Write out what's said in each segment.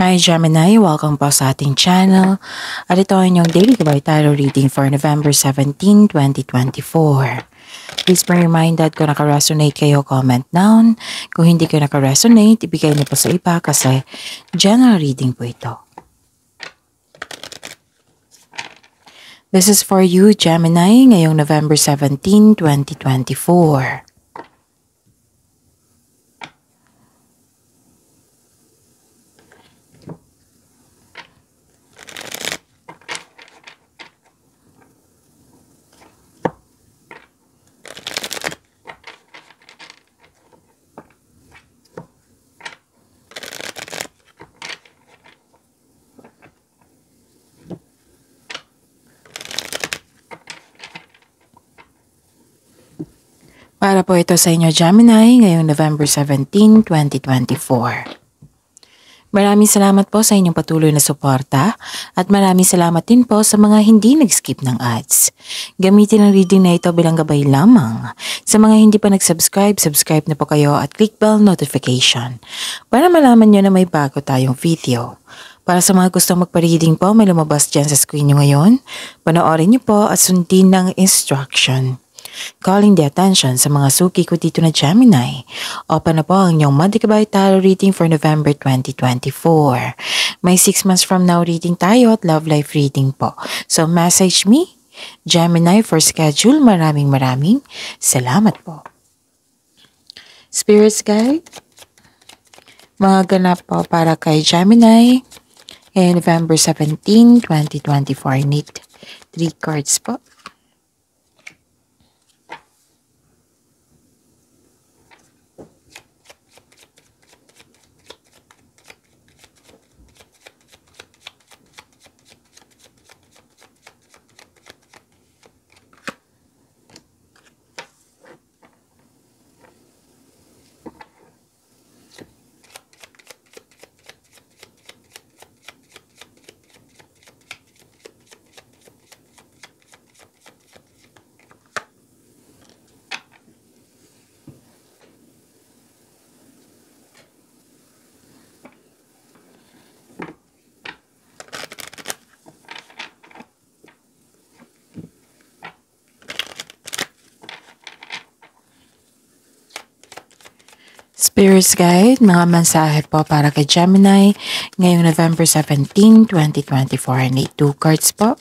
Hi Gemini, welcome po sa ating channel. At ito ang inyong daily Gabay Tarot reading for November 17, 2024. Please be reminded kung naka-resonate kayo, comment down. Kung hindi kayo naka-resonate, ibigay niyo po sa iba kasi general reading po ito. This is for you, Gemini, ngayong November 17, 2024. Para po ito sa inyo, Gemini, ngayong November 17, 2024. Maraming salamat po sa inyong patuloy na suporta at maraming salamat din po sa mga hindi nag-skip ng ads. Gamitin ang reading na ito bilang gabay lamang. Sa mga hindi pa nag-subscribe, subscribe na po kayo at click bell notification para malaman nyo na may bago tayong video. Para sa mga gustong magpa-reading po, may lumabas dyan sa screen nyo ngayon. Panoorin nyo po at sundin ng instruction. Calling the attention sa mga suki ko dito na Gemini. Open na po ang inyong monthly Gabay Tarot reading for November 2024. May 6 months from now reading tayo at love life reading po. So message me, Gemini, for schedule. Maraming salamat po. Spirits Guide, mga ganap po para kay Gemini. November 17, 2024. Need 3 cards po. Spirits Guide, mga mensahe po para kay Gemini ngayong November 17, 2024. Need 2 cards po.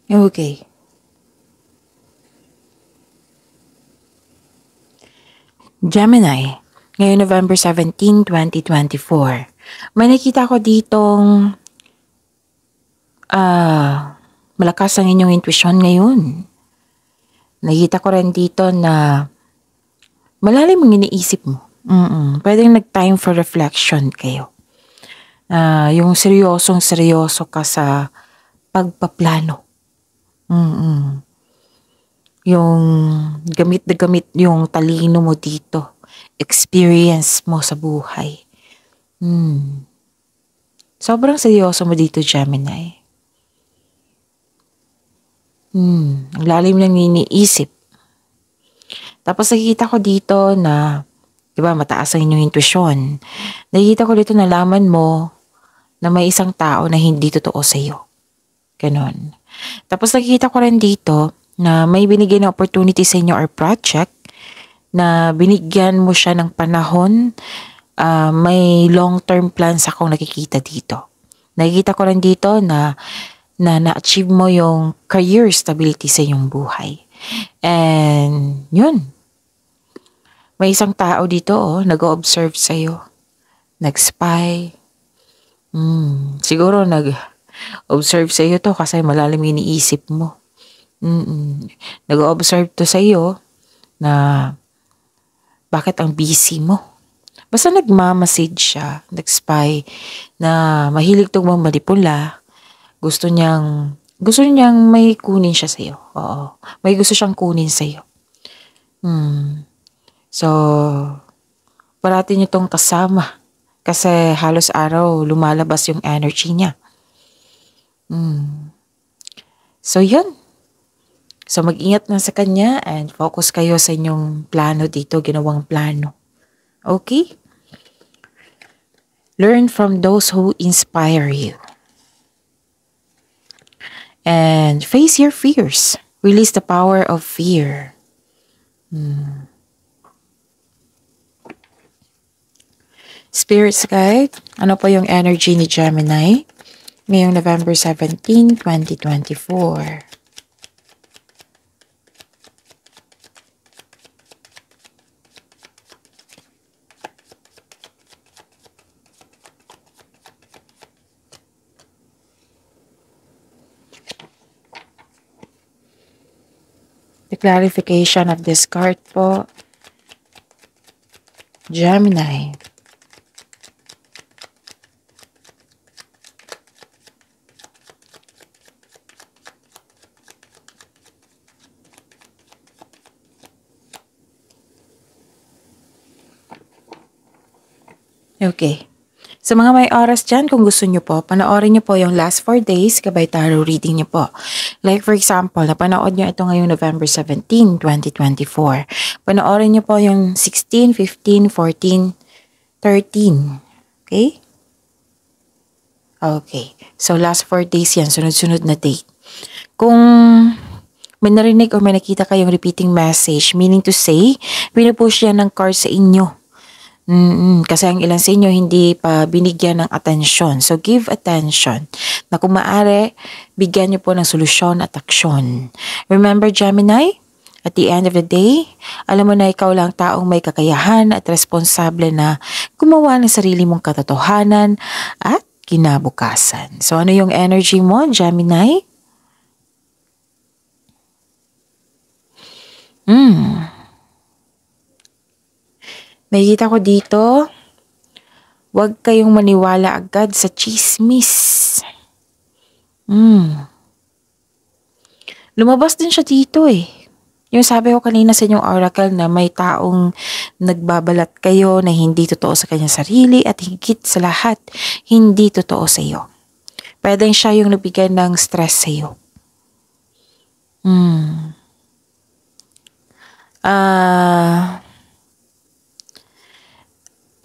Okay. Gemini, ngayon November 17, 2024. May nakita ko ditong malakas ang inyong intuition ngayon. Nakita ko rin dito na malalim ang iniisip mo. Pwedeng nag-time for reflection kayo. Yung seryoso ka sa pagpaplano. Yung gamit na gamit yung talino mo dito. Experience mo sa buhay. Sobrang seryoso mo dito, Gemini. Ang lalim ng iniisip. Tapos nakikita ko dito na, diba, mataas ang inyong intuition. Nakikita ko dito na nalaman mo na may isang tao na hindi totoo sa'yo. Ganon. Tapos nakikita ko rin dito na may binigay na opportunity sa inyo or project na binigyan mo siya ng panahon, may long-term plans akong nakikita dito. Nakikita ko rin dito na na-achieve mo yung career stability sa iyong buhay. And yun, may isang tao dito nag-o-observe sa'yo, nag-spy. Siguro nag-observe sa'yo to kasi malalim iniisip mo. Nag-observe to sa iyo na bakit ang busy mo. Basta nagmamasid siya, nag-spy na mahilig tong manipula. Gusto niyang may kunin siya sa iyo. Oo. May gusto siyang kunin sa iyo. So, parati nyo tong kasama. Kasi halos araw lumalabas yung energy niya. So, yun. So, mag-ingat na sa kanya and focus kayo sa inyong plano dito, ginawang plano. Okay? Learn from those who inspire you. And face your fears. Release the power of fear. Spirits guide, ano po yung energy ni Gemini ngayong November 17, 2024? The clarification of this card po, Gemini. Okay. Sa mga may oras dyan, kung gusto nyo po, panoorin nyo po yung last 4 days kabay tarot reading nyo po. Like for example, napanood nyo ito ngayong November 17, 2024. Panoorin nyo po yung 16, 15, 14, 13. Okay? Okay. So last 4 days yan, sunod-sunod na date. Kung may narinig o may nakita kayong repeating message, meaning to say, pinupush yan ng card sa inyo. Kasi ang ilan sa inyo hindi pa binigyan ng atensyon. So, give attention. Na kung maaari, bigyan niyo po ng solusyon at aksyon. Remember, Gemini, at the end of the day, alam mo na ikaw lang taong may kakayahan at responsable na gumawa ng sarili mong katotohanan at kinabukasan. So, ano yung energy mo, Gemini? Nakikita ko dito, huwag kayong maniwala agad sa chismis. Lumabas din siya dito eh. Yung sabi ko kanina sa inyong oracle na may taong nagbabalat kayo na hindi totoo sa kanyang sarili at higit sa lahat, hindi totoo sa iyo. Pwedeng siya yung nabigyan ng stress sa iyo.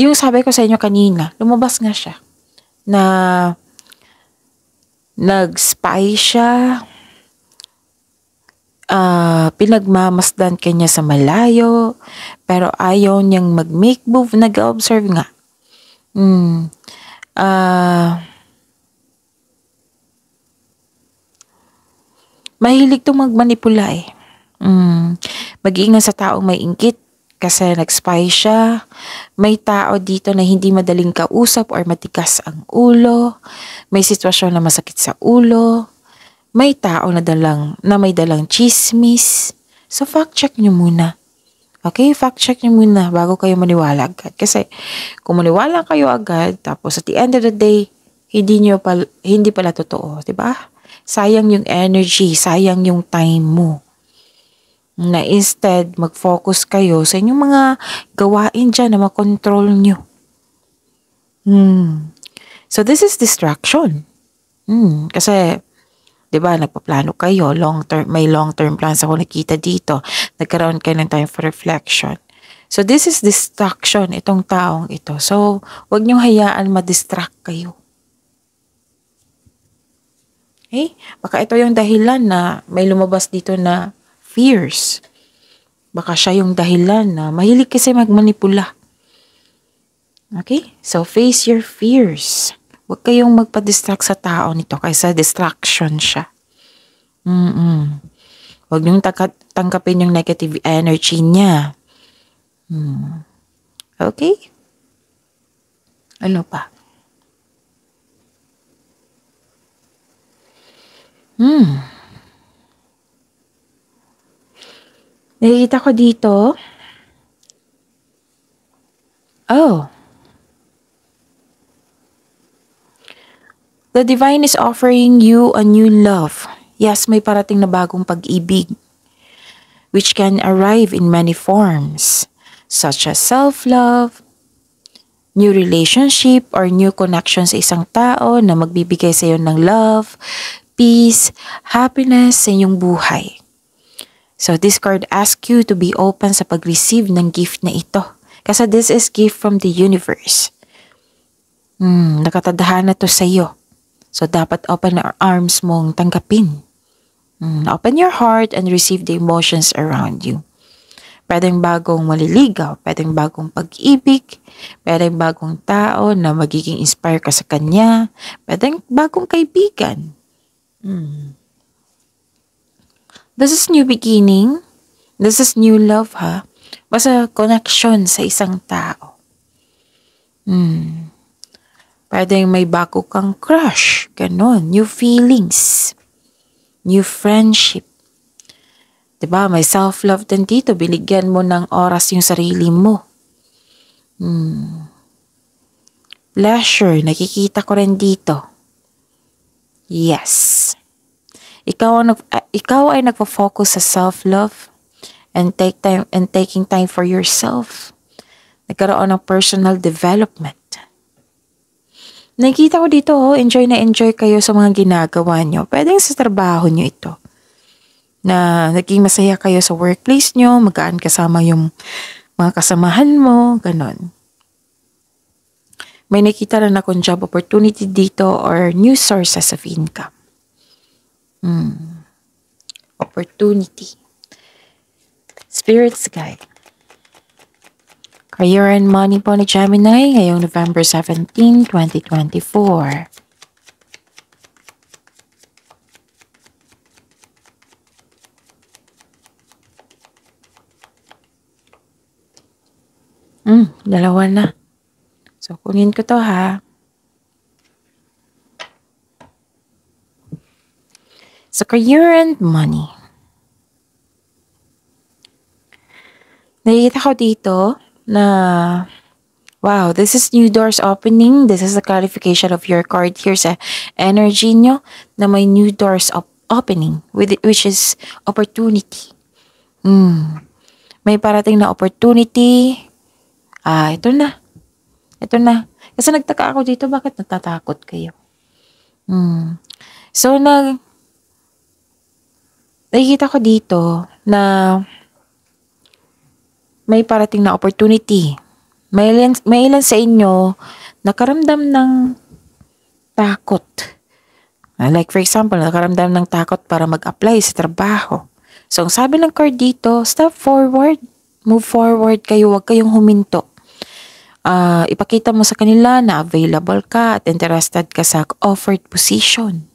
Yung sabi ko sa inyo kanina, lumabas nga siya na nag-spy siya, pinagmamasdan kanya sa malayo, pero ayaw niyang mag-make move, nag-observe nga. Mahilig itong magmanipula eh. Mag-iingat sa taong may inggit. Kasi nag-spy siya, may tao dito na hindi madaling kausap or matigas ang ulo, may sitwasyon na masakit sa ulo, may tao na may dalang chismis. So fact check nyo muna. Okay, fact check nyo muna bago kayo maniwala agad. Kasi kung maniwala kayo agad, tapos at the end of the day, hindi pala totoo, 'di ba? Sayang yung energy, sayang yung time mo. Na instead, mag-focus kayo sa inyong mga gawain dyan na makontrol nyo. So, this is distraction. Kasi, di ba, nagpaplano kayo, may long-term plans ako nakita dito. Nagkaroon kayo ng time for reflection. So, this is distraction, itong taong ito. So, huwag niyong hayaan ma-distract kayo. Okay? Baka ito yung dahilan na may lumabas dito na fears. Baka siya yung dahilan na mahilig kasi magmanipula. Okay? So, face your fears. Huwag kayong magpa-distract sa tao nito kaysa distraction siya. Huwag niyong tangkapin yung negative energy niya. Okay? Ano pa? Nakikita ko dito. The divine is offering you a new love. Yes, may parating na bagong pag-ibig, which can arrive in many forms. such as self-love, new relationship or new connection sa isang tao na magbibigay sa iyo ng love, peace, happiness sa iyong buhay. So this card asks you to be open sa pag-receive ng gift na ito. Kasi this is gift from the universe. Nakatadhana to sa iyo. So dapat open our arms mong tanggapin. Open your heart and receive the emotions around you. Pwedeng bagong maliligaw, pwedeng bagong pag-ibig, pwedeng bagong tao na magiging inspire ka sa kanya, pwedeng bagong kaibigan. This is new beginning. This is new love, ha? Basta connection sa isang tao. Pwedeng may bago kang crush, ganon, new feelings, new friendship. Diba, may self-love din dito. Binigyan mo ng oras yung sarili mo. Pleasure, nakikita ko rin dito. Yes. Ikaw ay nagpo-focus sa self-love and taking time for yourself. Nagkaroon ng personal development. Nakikita ko dito, enjoy na enjoy kayo sa mga ginagawa nyo. Pwedeng sa trabaho nyo ito. Na naging masaya kayo sa workplace nyo, magaan kasama yung mga kasamahan mo, ganon. May nakita rin akong job opportunity dito or new sources of income. Opportunity. Spirit's guide. Career and money po ni Gemini ngayong November 17, 2024. Dalawa na. So, kunin ko to, ha. So, career and money. Nakikita ko dito na, wow, this is new doors opening. This is the clarification of your card here sa energy nyo na may new doors opening, which is opportunity. May parating na opportunity. Ito na. Ito na. Kasi nagtaka ako dito, bakit natatakot kayo? So, nakikita ko dito na may parating na opportunity. May ilan sa inyo nakaramdam ng takot. Like for example, nakaramdam ng takot para mag-apply sa trabaho. So, ang sabi ng card dito, step forward. Move forward kayo, huwag kayong huminto. Ipakita mo sa kanila na available ka at interested ka sa offered position.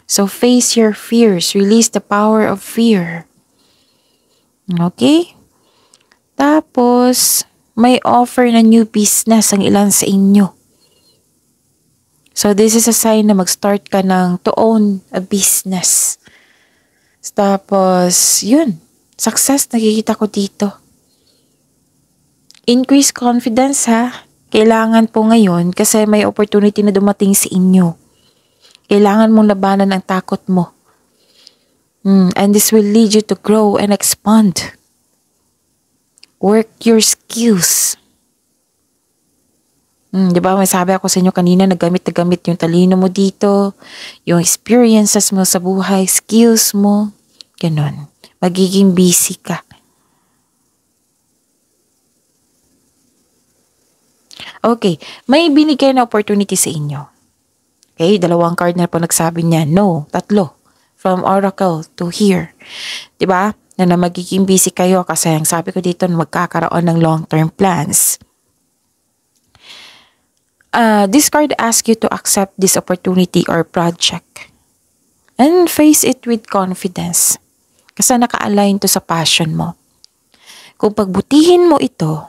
So face your fears. Release the power of fear. Okay? Tapos, may offer na new business ang ilan sa inyo. So this is a sign na mag-start ka to own a business. Tapos, yun. Success nakikita ko dito. Increase confidence, ha. Kailangan po ngayon kasi may opportunity na dumating sa inyo. Kailangan mong labanan ang takot mo. And this will lead you to grow and expand. Work your skills. Diba may sabi ako sa inyo kanina, nagamit yung talino mo dito, yung experiences mo sa buhay, skills mo, ganun. Magiging busy ka. Okay, may binigay na opportunity sa inyo. Okay, 2 card na po nagsabi niya, no, 3. From Oracle to here. Diba? Na magiging busy kayo kasi ang sabi ko dito na magkakaroon ng long-term plans. This card asks you to accept this opportunity or project and face it with confidence. Kasi naka-align to sa passion mo. Kung pagbutihin mo ito,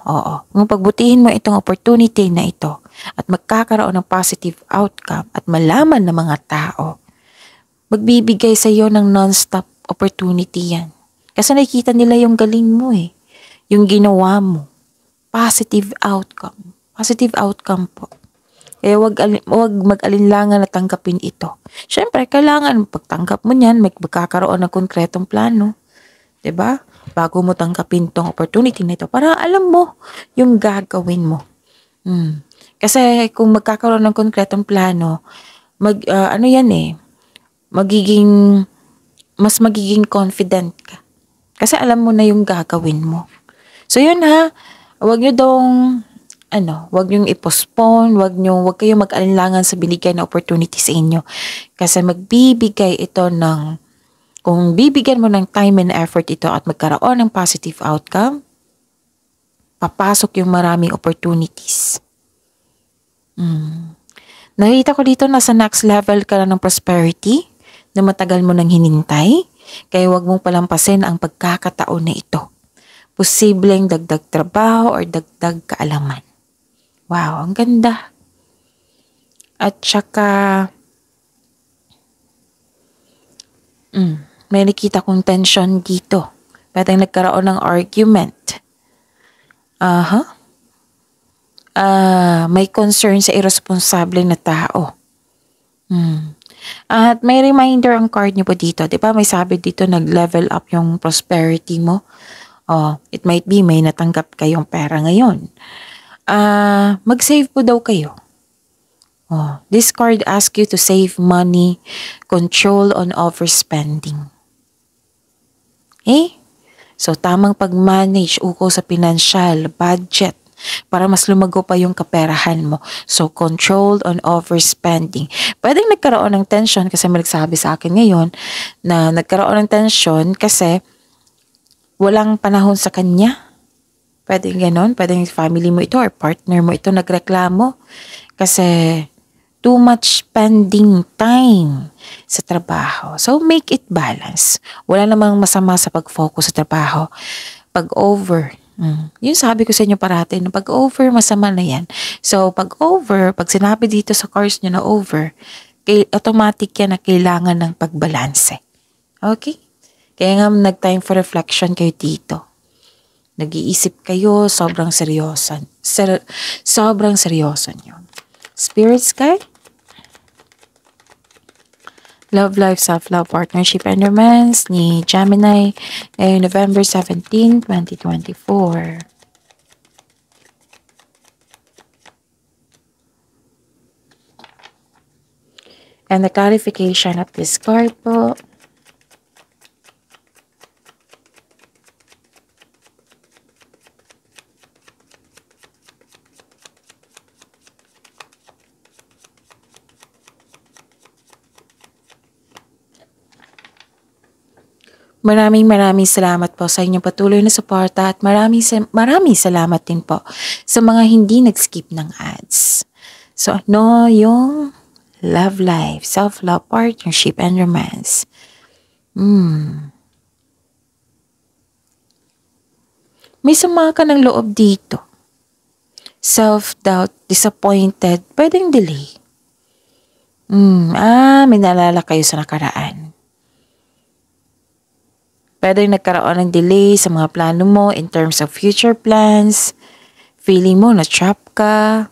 kung pagbutihin mo itong opportunity na ito at magkakaroon ng positive outcome at malaman ng mga tao, magbibigay sa iyo ng non-stop opportunity yan. Kasi nakikita nila yung galing mo yung ginawa mo. Positive outcome. Positive outcome po. Kaya wag mag-alinlangan na tanggapin ito. Siyempre, kailangan pagtanggap mo niyan, magkakaroon ng konkretong plano. 'Di ba? bago mo tanggapin tong opportunity na ito para alam mo yung gagawin mo. Kasi kung magkakaroon ng konkretong plano, ano yan mas magiging confident ka. Kasi alam mo na yung gagawin mo. So yun ha, wag nyo dong, wag nyo i-postpone, wag kayong mag-alinlangan sa binigay na opportunity sa inyo. Kasi magbibigay ito kung bibigyan mo ng time and effort ito at magkaroon ng positive outcome, papasok yung maraming opportunities. Nakita ko dito nasa next level ka na ng prosperity na matagal mo nang hinintay, kaya wag mong palampasin ang pagkakataon na ito. Posibleng dagdag trabaho or dagdag kaalaman. Wow, ang ganda. At saka, may nakita kong tension dito. Pwedeng nagkaroon ng argument. May concern sa irresponsible na tao. At may reminder ang card niyo po dito. Diba may sabi dito nag-level up yung prosperity mo. It might be may natanggap kayong pera ngayon. Mag-save po daw kayo. This card asks you to save money, control on overspending. So tamang pag-manage ukol sa financial, budget, para mas lumago pa yung kaperahan mo. So, controlled on overspending. Pwedeng nagkaroon ng tension kasi may nagsabi sa akin ngayon na nagkaroon ng tension kasi walang panahon sa kanya. Pwedeng ganon. Pwedeng family mo ito or partner mo ito nagreklamo kasi too much spending time sa trabaho. So, make it balance. Wala namang masama sa pag-focus sa trabaho. Pag-over, yung sabi ko sa inyo parati, pag-over, masama na yan. So, pag-over, pag sinabi dito sa course nyo na over, automatic yan na kailangan ng pagbalanse. Okay? Kaya nga nag-time for reflection kayo dito. Nag-iisip kayo, sobrang seryoso. Sobrang seryoso nyo. Spirit guide? Love Life, Self-Love, Partnership, and Romance ni Gemini ngayong November 17, 2024. And the clarification of this card po. Maraming salamat po sa inyong patuloy na suporta at maraming salamat din po sa mga hindi nag-skip ng ads. So yung love life, self-love, partnership, and romance. May sama ka ng loob dito. Self-doubt, disappointed, pwedeng delay. May naalala kayo sa nakaraan. Pwede nagkaroon ng delay sa mga plano mo in terms of future plans. Feeling mo na trap ka.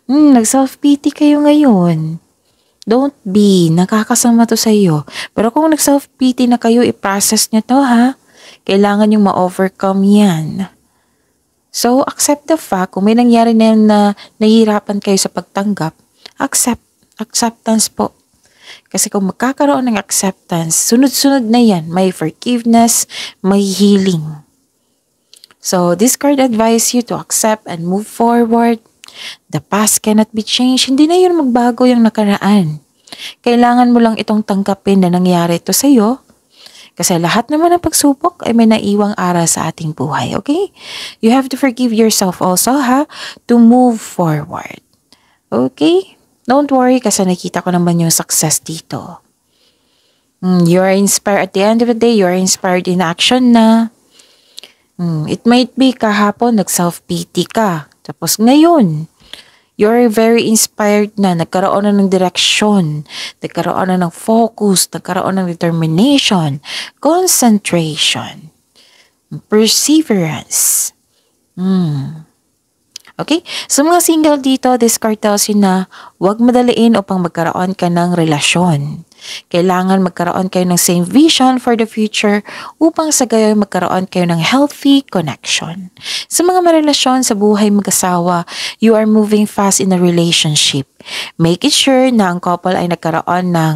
Nag-self-pity kayo ngayon. Don't be. Nakakasama to sa iyo. Pero kung nag-self-pity na kayo, i-process nyo to ha. Kailangan yung ma-overcome yan. So, accept the fact. Kung may nangyari na yun na nahihirapan kayo sa pagtanggap, acceptance po. Kasi kung magkakaroon ng acceptance, sunod-sunod na yan. May forgiveness, may healing. So, this card advise you to accept and move forward. The past cannot be changed. Hindi na yun magbago yung nakaraan. Kailangan mo lang itong tanggapin na nangyari ito sa iyo. Kasi lahat naman ng pagsubok ay may naiwang aral sa ating buhay. Okay? You have to forgive yourself also to move forward. Okay? Don't worry kasi nakita ko naman yung success dito. You are inspired at the end of the day. You are inspired in action na. It might be kahapon nag-self-pity ka. Tapos ngayon, you're very inspired na. Nagkaroon na ng direksyon. Nagkaroon na ng focus. Nagkaroon ng determination. Concentration. Perseverance. Okay? So mga single dito, this card tells you na huwag madaliin upang magkaroon ka ng relasyon. Kailangan magkaroon kayo ng same vision for the future upang sa gayon magkaroon kayo ng healthy connection. Sa mga marelasyon sa buhay mag-asawa, you are moving fast in a relationship. Make it sure na ang couple ay nagkaroon ng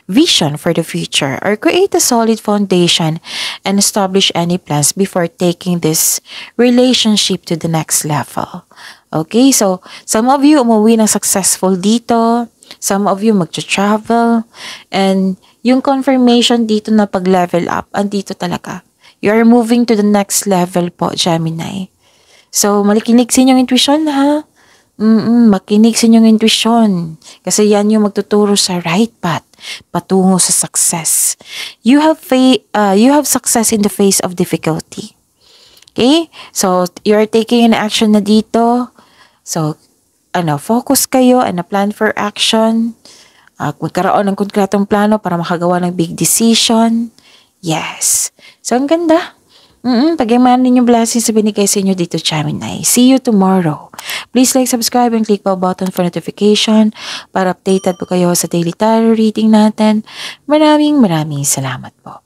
vision for the future or create a solid foundation and establish any plans before taking this relationship to the next level. Okay, so some of you umuwi ng successful dito, some of you magta-travel, and yung confirmation dito na pag-level up, andito talaga. You are moving to the next level po, Gemini. So, malikinig sa inyong intuition, ha? Makinig sa inyong intuition. Kasi yan yung magtuturo sa right path, patungo sa success. You have success in the face of difficulty. Okay? So, you're taking an action na dito. So, focus kayo and a plan for action. Magkaroon ng konkretong plano para makagawa ng big decision. Yes. So, ang ganda. Pag-imanan ninyo blessings sa binigay sa inyo dito, Gemini. See you tomorrow. Please like, subscribe, and click bell button for notification para updated po kayo sa daily tarot reading natin. Maraming salamat po.